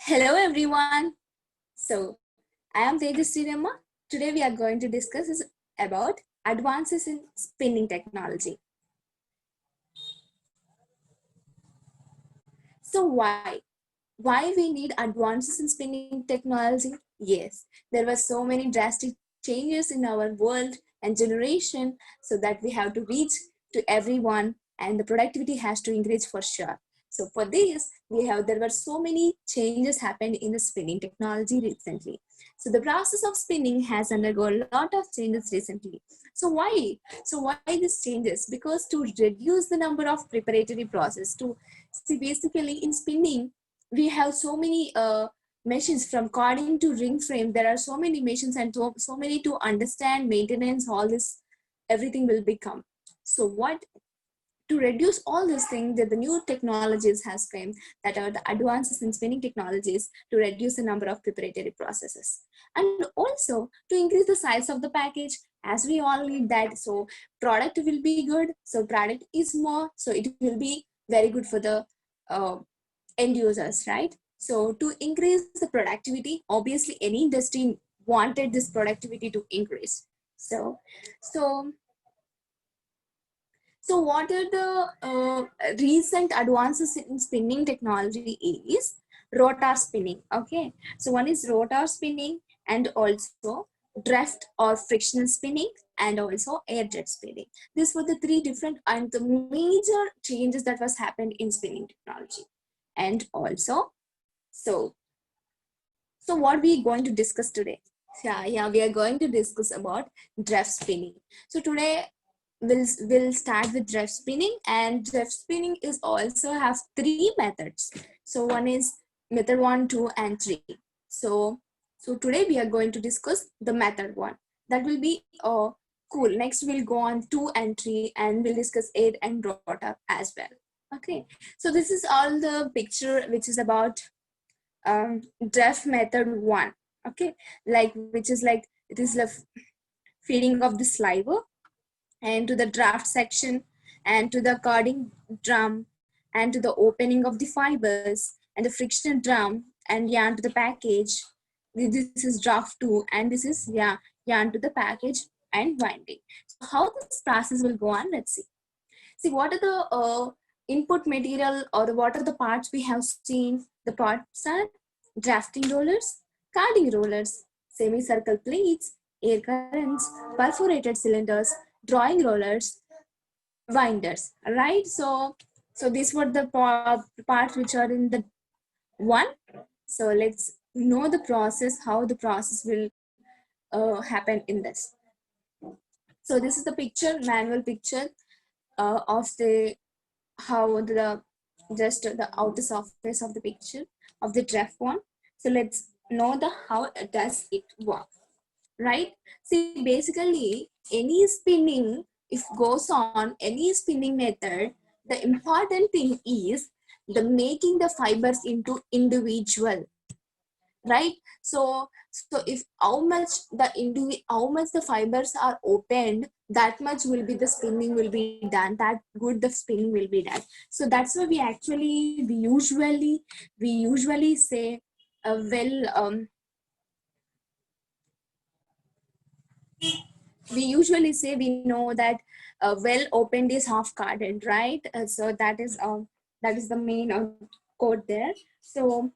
Hello everyone. So I am Tejasri Remma. Today we are going to discuss about advances in spinning technology. So why we need advances in spinning technology? Yes, there were so many drastic changes in our world and generation, so that we have to reach to everyone and the productivity has to increase for sure. So for this, there were so many changes happened in the spinning technology recently. So the process of spinning has undergone a lot of changes recently. So why? So why these changes? Because to reduce the number of preparatory process, to see basically in spinning, we have so many machines from carding to ring frame. There are so many machines and so many to understand maintenance, all this, everything will become. So what to reduce all these things, that the new technologies has come, that are the advances in spinning technologies to reduce the number of preparatory processes, and also to increase the size of the package, as we all need that. So product will be good, so product is more, so it will be very good for the uh, end users, right? So to increase the productivity, obviously any industry wanted this productivity to increase. So so what are the recent advances in spinning technology is rotar spinning. Okay, so one is rotar spinning, and also drift or frictional spinning, and also air jet spinning. These were the three different and the major changes that was happened in spinning technology. And also, so so what we going to discuss today? Yeah, we are going to discuss about DREF spinning. So today we'll start with DREF spinning, and DREF spinning is also have three methods. So one is method 1, 2, and 3. So today we are going to discuss the method 1. That will be cool. Next we'll go on 2 and 3, and we'll discuss 8 and rotor as well. Okay. So this is all the picture which is about DREF method 1. Okay, like which is like it is the feeding of the sliver and to the draft section and to the carding drum and to the opening of the fibers and the friction drum and yarn to the package. This is draft 2, and this is yarn to the package and winding. So how this process will go on, let's see. See what are the input material, or what are the parts we have seen. The parts are drafting rollers, carding rollers, semicircle plates, air currents, perforated cylinders, drawing rollers, winders, right? So these were the parts which are in the 1. So let's know the process, how the process will happen in this. So this is the picture, manual picture of the how the just the outer surface of the picture of the DREF one. So let's know the how does it work, right? See, basically any spinning, if goes on any spinning method, the important thing is the making the fibers into individual, right? So if how much the fibers are opened, that much will be the spinning will be done, that good the spinning will be done. So that's why we usually say we usually say, we know that well opened is half carded, right? So that is the main quote there. So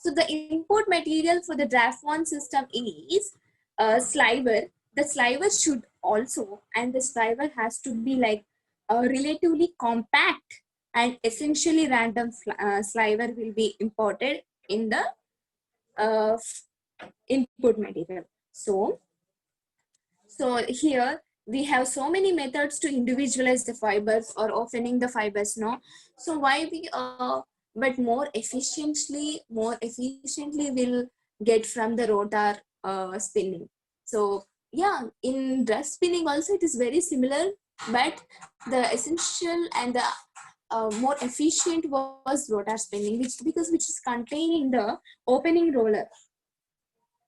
the input material for the draft 1 system is sliver. The sliver should also, and the sliver has to be like relatively compact, and essentially random sliver will be imported in the uh, input material. So here we have so many methods to individualize the fibers or opening the fibers, no? So why we but more efficiently will get from the rotor spinning. So yeah, in DREF spinning also it is very similar, but the essential and the more efficient was rotor spinning, which is containing the opening roller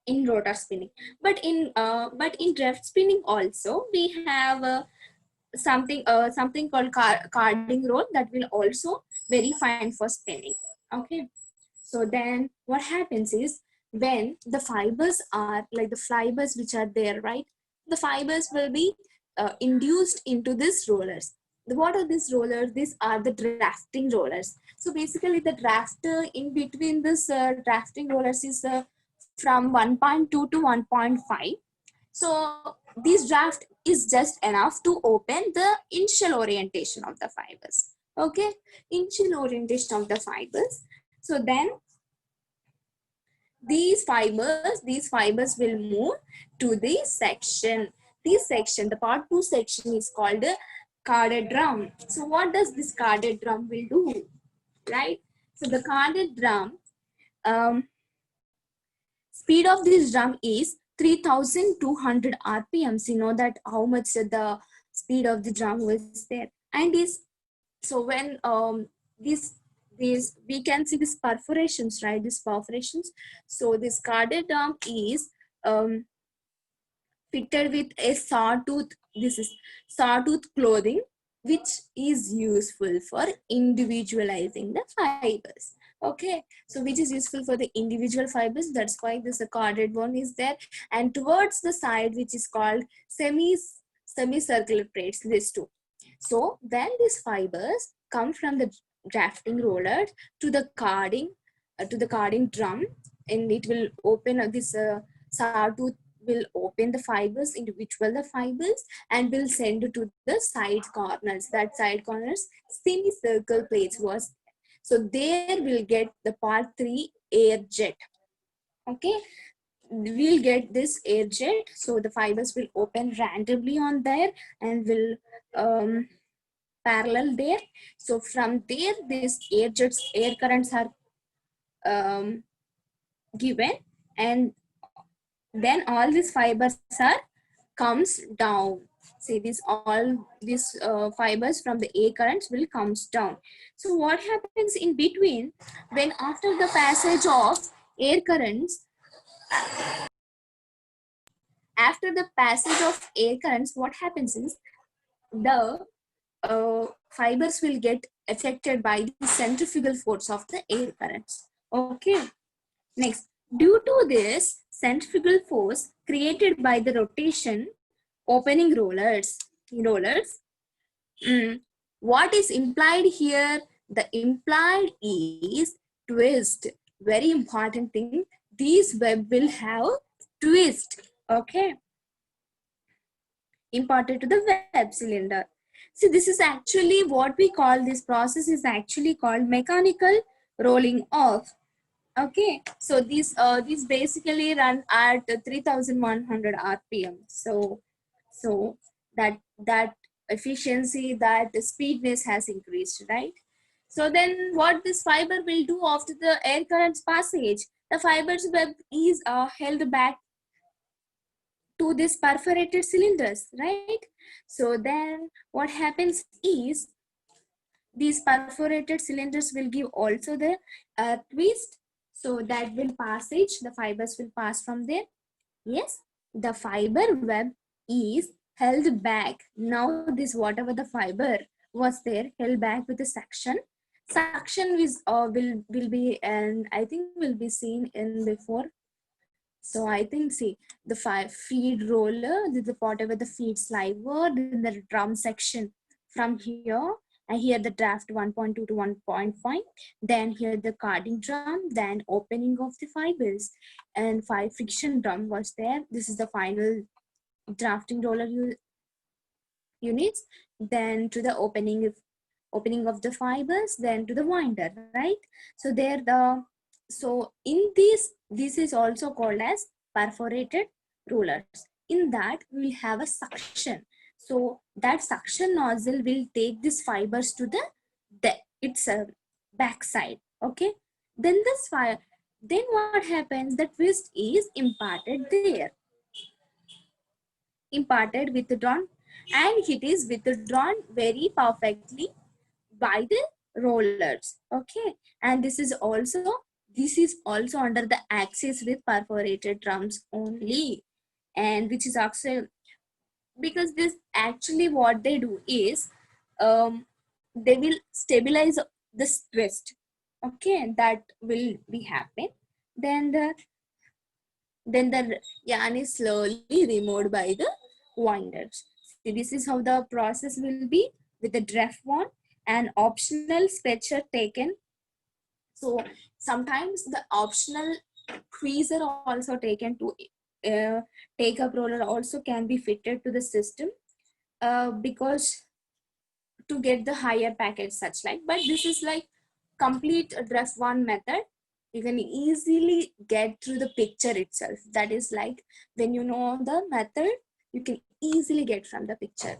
in rotor spinning. But in DREF spinning also we have something called carding roll that will also very fine for spinning. Okay, So then what happens is, when the fibers are like the fibers which are there, right, the fibers will be induced into these rollers. What are these rollers? These are the drafting rollers. So basically the drafter in between this drafting rollers is from 1.2 to 1.5. So this draft is just enough to open the initial orientation of the fibers. Okay, initial orientation of the fibers. So then these fibers will move to the section. This section, the part 2 section, is called a carded drum. So what does this carded drum will do, right? So the carded drum, speed of this drum is 3200 rpms. You know that how much the speed of the drum was there. And is, so when these we can see these perforations, right, these perforations. So this carded drum is fitted with a sawtooth, this is sawtooth clothing, which is useful for individualizing the fibers. Okay, so which is useful for the individual fibers, that's why this carded one is there. And towards the side, which is called semicircular plates, these two. So then these fibers come from the drafting roller to the carding drum, and it will open this sawtooth will open the fibers, individual the fibers, and will send to the side corners. That side corners, semicircle plates was. So there will get the part 3 air jet. Okay, we'll get this air jet. So the fibers will open randomly on there and will parallel there. So from there, these air jets, air currents are given, and then all these fibers are comes down. See, this all these fibers from the air currents will comes down. So what happens in between, when after the passage of air currents, after the passage of air currents, what happens is the fibers will get affected by the centrifugal force of the air currents. Okay, next, due to this centrifugal force created by the rotation opening rollers, what is implied here? The implied is twist. Very important thing. These web will have twist. Okay, imparted to the web cylinder. See, this is actually what we call, this process is actually called mechanical rolling off. Okay, so these basically run at 3100 rpm. So that efficiency, that speedness has increased, right? So then what this fiber will do after the air currents passage, the fiber's web is held back to these perforated cylinders, right? So then what happens is, these perforated cylinders will give also the twist. So that will passage, the fibers will pass from there. Yes, the fiber web is held back. Now this, whatever the fiber was there, held back with a suction. Suction is will be, and I think will be seen in before. So I think, see, the feed roller, the whatever the feed sliver, then the drum section from here, and here the draft 1.2 to 1.5, then here the carding drum, then opening of the fibers, and 5 friction drum was there. This is the final drafting roller units, then to the opening of the fibers, then to the winder, right? So there the, so in this is also called as perforated rollers. In that we will have a suction. So that suction nozzle will take these fibers to the its backside. Okay, then this fire, then what happens, the twist is imparted there, imparted, withdrawn, and it is withdrawn very perfectly by the rollers. Okay, and this is also under the axis with perforated drums only, and which is actually, because this actually what they do is, they will stabilize this twist. Okay, that will be happen. Then the yarn is slowly removed by the winders. See, this is how the process will be with the DREF one, and optional stretcher taken. So sometimes the optional tweezer also taken to uh, take up roller also can be fitted to the system, because to get the higher package such like. But this is like complete DREF one method. You can easily get through the picture itself. That is like when you know the method, you can easily get from the picture.